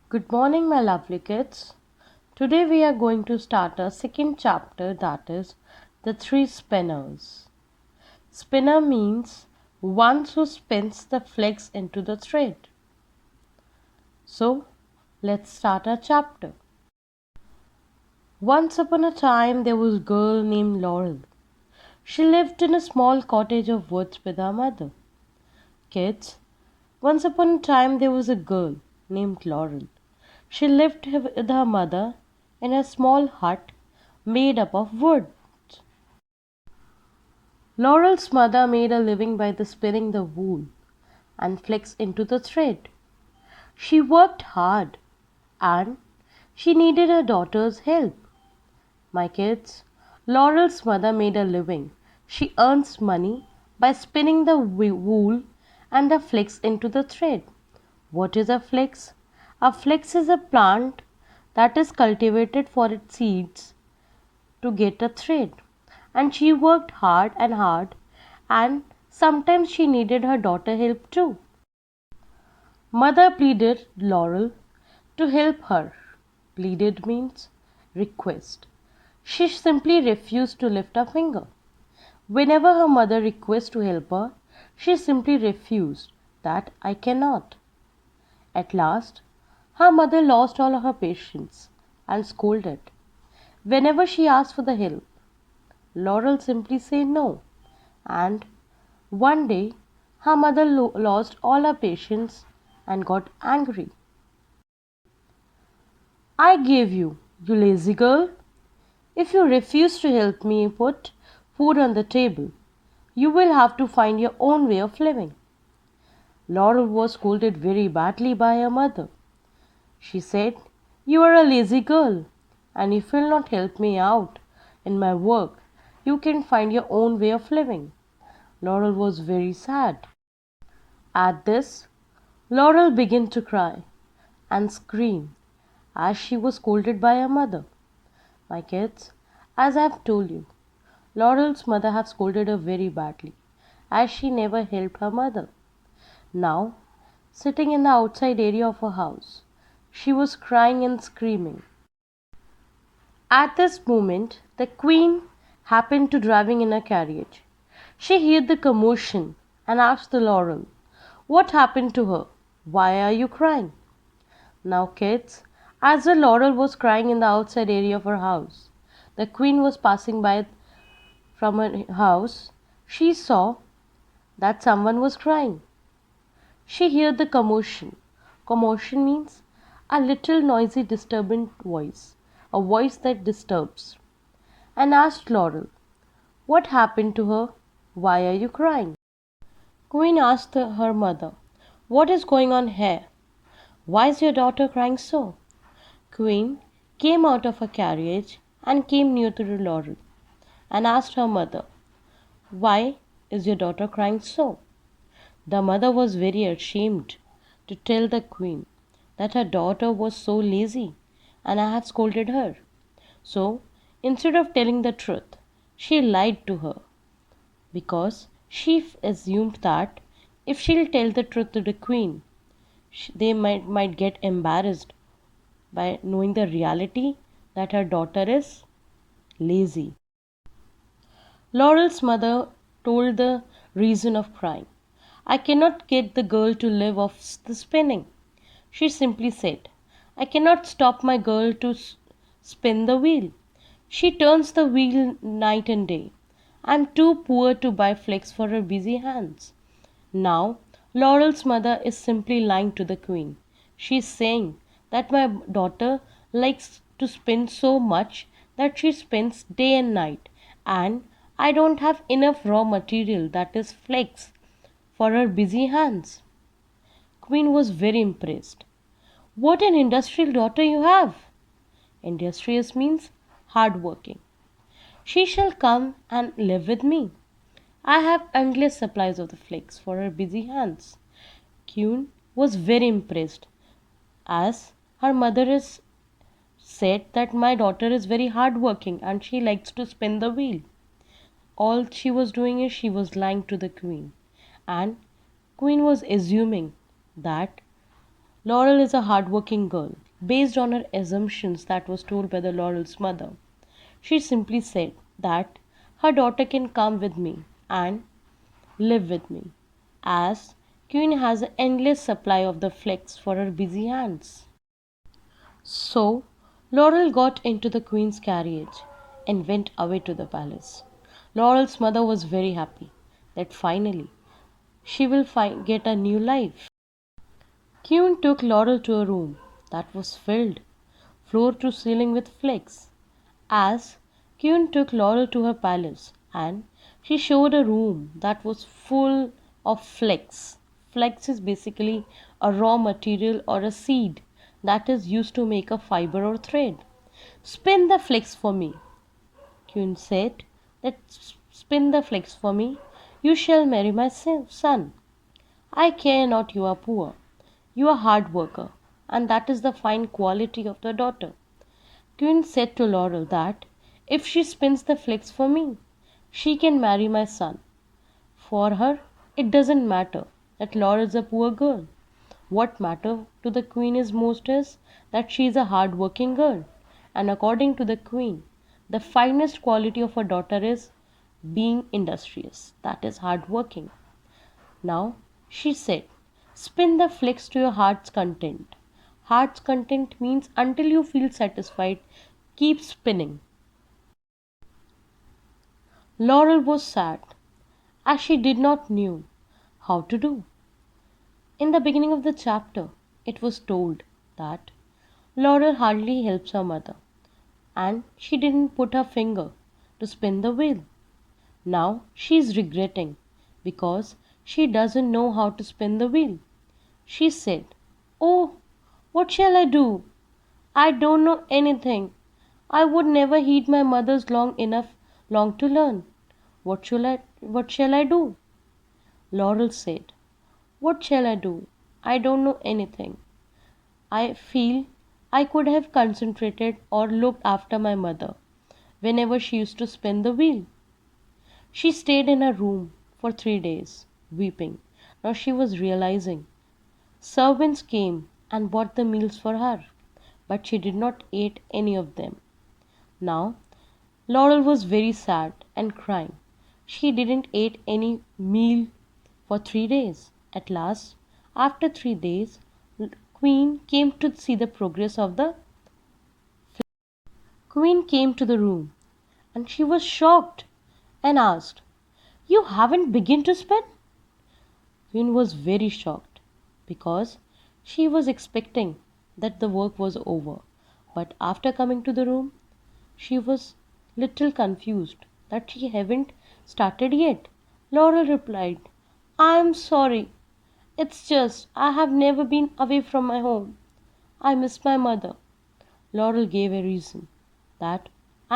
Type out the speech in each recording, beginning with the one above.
Good morning, my lovely kids. Today we are going to start our second chapter, that is the three spinners. Spinner means one who spins the flax into the thread. So, let's start our chapter. Once upon a time there was a girl named Laurel. She lived in a small cottage of woods with her mother. Kids, once upon a time there was a girl named Laurel. She lived with her mother in a small hut made up of wood. Laurel's mother made a living by spinning the wool and flax into the thread. She worked hard and she needed her daughter's help. My kids, Laurel's mother made a living. She earns money by spinning the wool and the flax into the thread. What is a flax? A flax is a plant that is cultivated for its seeds to get a thread. And she worked hard, and sometimes she needed her daughter help too. Mother pleaded Laurel to help her. Pleaded means request. She simply refused to lift a finger. Whenever her mother requested to help her, she simply refused that I cannot. At last, her mother lost all her patience and scolded. Whenever she asked for the help, Laurel simply said no. And one day, her mother lost all her patience and got angry. I gave you, you lazy girl. If you refuse to help me put food on the table, you will have to find your own way of living. Laurel was scolded very badly by her mother. She said, you are a lazy girl, and if you will not help me out in my work, you can find your own way of living. Laurel was very sad. At this, Laurel began to cry and scream as she was scolded by her mother. My kids, as I have told you, Laurel's mother had scolded her very badly as she never helped her mother. Now, sitting in the outside area of her house, she was crying and screaming. At this moment, the queen happened to driving in a carriage. She heard the commotion and asked the Laurel, what happened to her? Why are you crying? Now, kids, as the Laurel was crying in the outside area of her house, the queen was passing by from her house. She saw that someone was crying. She heard the commotion. Commotion means a little noisy, disturbing voice, a voice that disturbs, and asked Laurel, what happened to her? Why are you crying? Queen asked her mother, what is going on here? Why is your daughter crying so? Queen came out of her carriage and came near to Laurel and asked her mother, why is your daughter crying so? The mother was very ashamed to tell the queen that her daughter was so lazy and I had scolded her. So, instead of telling the truth, she lied to her because she assumed that if she'll tell the truth to the queen, they might get embarrassed by knowing the reality that her daughter is lazy. Laurel's mother told the reason of crying. I cannot get the girl to live off the spinning. She simply said, I cannot stop my girl to spin the wheel. She turns the wheel night and day. I am too poor to buy flax for her busy hands. Now, Laurel's mother is simply lying to the queen. She is saying that my daughter likes to spin so much that she spins day and night, and I don't have enough raw material, that is flax, for her busy hands. Queen was very impressed. What an industrial daughter you have! Industrious means hard-working. She shall come and live with me. I have endless supplies of the flakes for her busy hands. Queen was very impressed as her mother is said that my daughter is very hard-working and she likes to spin the wheel. All she was doing is she was lying to the queen, and queen was assuming that Laurel is a hardworking girl. Based on her assumptions that was told by the Laurel's mother, she simply said that her daughter can come with me and live with me, as Queen has an endless supply of the flax for her busy hands. So Laurel got into the queen's carriage and went away to the palace. Laurel's mother was very happy that finally she will get a new life. Queen took Laurel to a room that was filled floor to ceiling with flags. As Queen took Laurel to her palace and she showed a room that was full of flax. Flax is basically a raw material or a seed that is used to make a fiber or thread. Spin the flax for me, Queen said. That spin the flax for me. You shall marry my son. I care not you are poor. You are hard worker, and that is the fine quality of the daughter. Queen said to Laurel that if she spins the flax for me, she can marry my son. For her, it doesn't matter that Laurel is a poor girl. What matter to the queen is most is that she is a hard working girl. And according to the queen, the finest quality of a daughter is being industrious, that is hard working. Now, she said, spin the flax to your heart's content. Heart's content means until you feel satisfied, keep spinning. Laurel was sad, as she did not knew how to do. In the beginning of the chapter, it was told that Laurel hardly helps her mother, and she didn't put her finger to spin the wheel. Now she is regretting because she doesn't know how to spin the wheel. She said, "Oh, what shall I do? I don't know anything. I would never heed my mother's long to learn. What shall I do?" Laurel said, "What shall I do? I don't know anything. I feel I could have concentrated or looked after my mother whenever she used to spin the wheel." She stayed in her room for 3 days, weeping. Now she was realizing servants came and bought the meals for her, but she did not eat any of them. Now Laurel was very sad and crying. She didn't eat any meal for 3 days. At last, after 3 days, Queen came to see the progress of the Queen came to the room and she was shocked and asked, "You haven't begun to spin?" Queen was very shocked because she was expecting that the work was over. But after coming to the room, she was little confused that she haven't started yet. Laurel replied, "I am sorry. It's just I have never been away from my home. I miss my mother." Laurel gave a reason that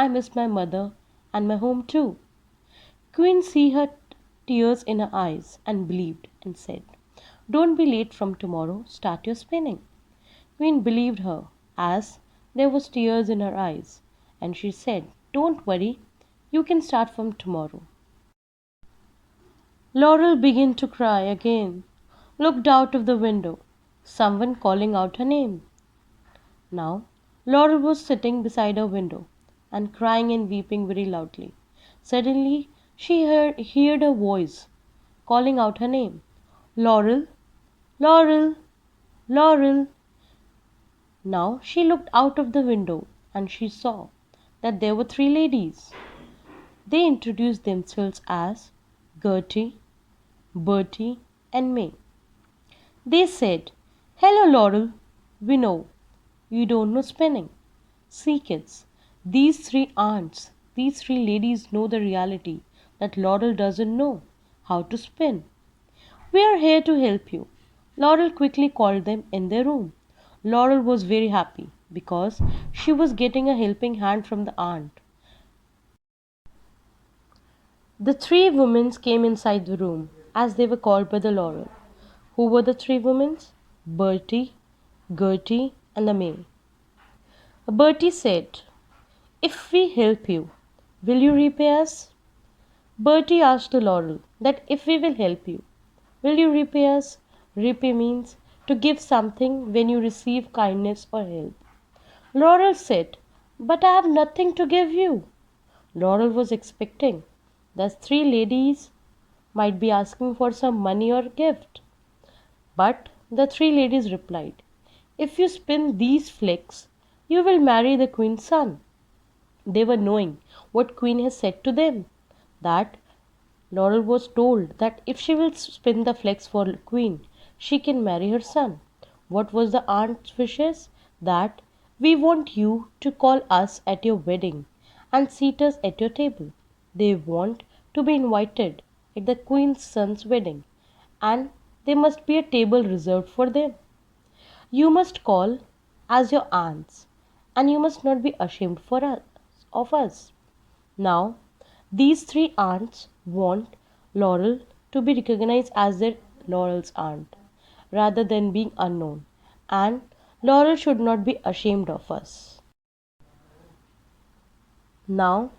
I miss my mother and my home too. Queen see her tears in her eyes and believed and said, "Don't be late from tomorrow. Start your spinning." Queen believed her as there was tears in her eyes, and she said, "Don't worry. You can start from tomorrow." Laurel began to cry again, looked out of the window, someone calling out her name. Now Laurel was sitting beside her window and crying and weeping very loudly. Suddenly she heard a voice calling out her name. "Laurel, Laurel, Laurel." Now she looked out of the window and she saw that there were three ladies. They introduced themselves as Gertie, Bertie, and May. They said, "Hello, Laurel. We know you don't know spinning. See, kids, these three ladies know the reality that Laurel doesn't know how to spin. We are here to help you." Laurel quickly called them in their room. Laurel was very happy because she was getting a helping hand from the aunt. The three women came inside the room as they were called by the Laurel. Who were the three women? Bertie, Gertie, and the May. Bertie said, "If we help you, will you repay us?" Bertie asked the Laurel that if we will help you, will you repay us? Repay means to give something when you receive kindness or help. Laurel said, "But I have nothing to give you." Laurel was expecting that three ladies might be asking for some money or gift. But the three ladies replied, "If you spin these flax, you will marry the queen's son." They were knowing what queen has said to them, that Laurel was told that if she will spin the flax for queen, she can marry her son. What was the aunt's wishes? That we want you to call us at your wedding and seat us at your table. They want to be invited at the queen's son's wedding, and there must be a table reserved for them. You must call as your aunts, and you must not be ashamed of us. Now, these three aunts want Laurel to be recognized as their Laurel's aunt, rather than being unknown, and Laurel should not be ashamed of us. Now,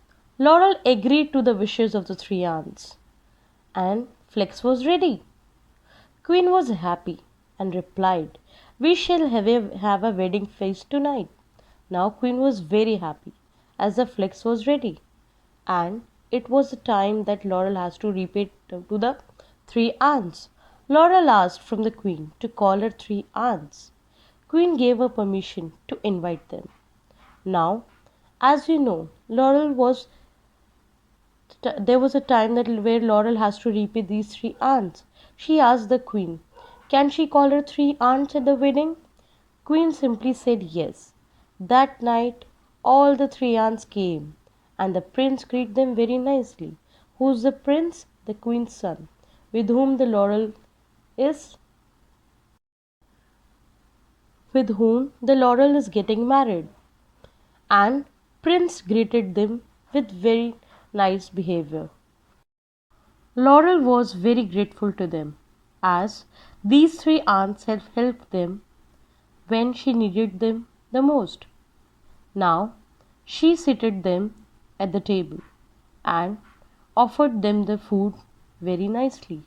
Laurel agreed to the wishes of the three aunts, and Flex was ready. Queen was happy and replied, "We shall have a wedding feast tonight." Now Queen was very happy as the flax was ready, and it was the time that Laurel has to repeat to the three aunts. Laurel asked from the Queen to call her three aunts. Queen gave her permission to invite them. Now, as you know, there was a time that where Laurel has to repeat these three aunts. She asked the queen, "Can she call her three aunts at the wedding?" Queen simply said yes. That night, all the three aunts came, and the prince greeted them very nicely. Who's the prince? The queen's son, with whom the is Laurel is getting married. And Prince greeted them with very nice behavior. Laurel was very grateful to them, as these three aunts had helped them when she needed them the most. Now she seated them at the table and offered them the food very nicely.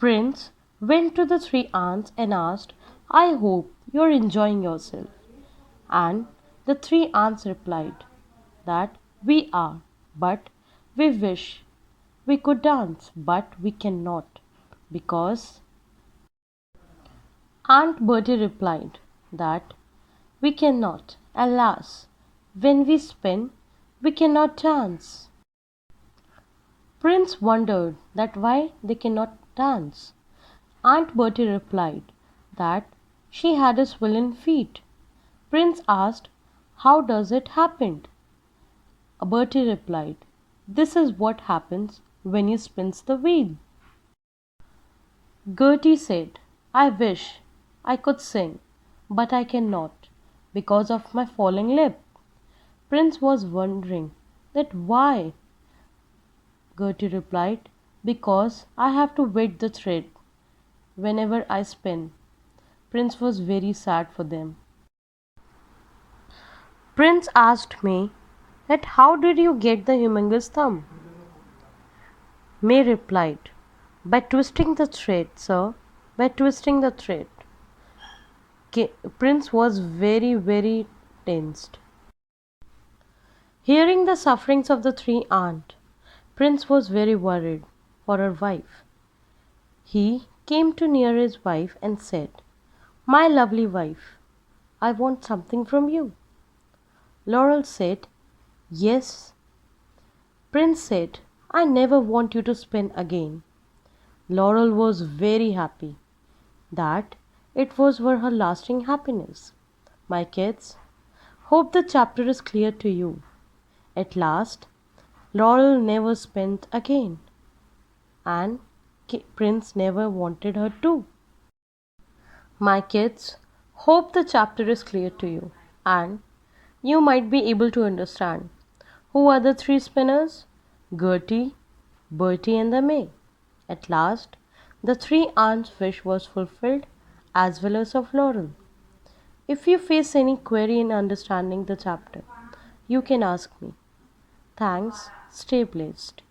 Prince went to the three aunts and asked, "I hope you're enjoying yourself." And the three aunts replied that we are, but we wish we could dance, but we cannot, because Aunt Bertie replied that we cannot, alas, when we spin, we cannot dance. Prince wondered that why they cannot dance. Aunt Bertie replied that she had a swollen feet. Prince asked, "How does it happen?" Bertie replied, "This is what happens when he spins the wheel." Gertie said, "I wish I could sing, but I cannot because of my falling lip." Prince was wondering that why. Gertie replied, "Because I have to wet the thread whenever I spin." Prince was very sad for them. Prince asked May that how did you get the humongous thumb? May replied, "By twisting the thread, sir, by twisting the thread." Prince was very tensed. Hearing the sufferings of the three aunts, Prince was very worried for her wife. He came to near his wife and said, "My lovely wife, I want something from you." Laurel said, "Yes." Prince said, "I never want you to spin again." Laurel was very happy that it was for her lasting happiness. My kids, hope the chapter is clear to you. At last, Laurel never spent again, and Prince never wanted her to. My kids, hope the chapter is clear to you, and you might be able to understand who are the three spinners: Gertie, Bertie, and the May. At last, the three aunts' wish was fulfilled, as well as of Laurel. If you face any query in understanding the chapter, you can ask me. Thanks. Stay blessed.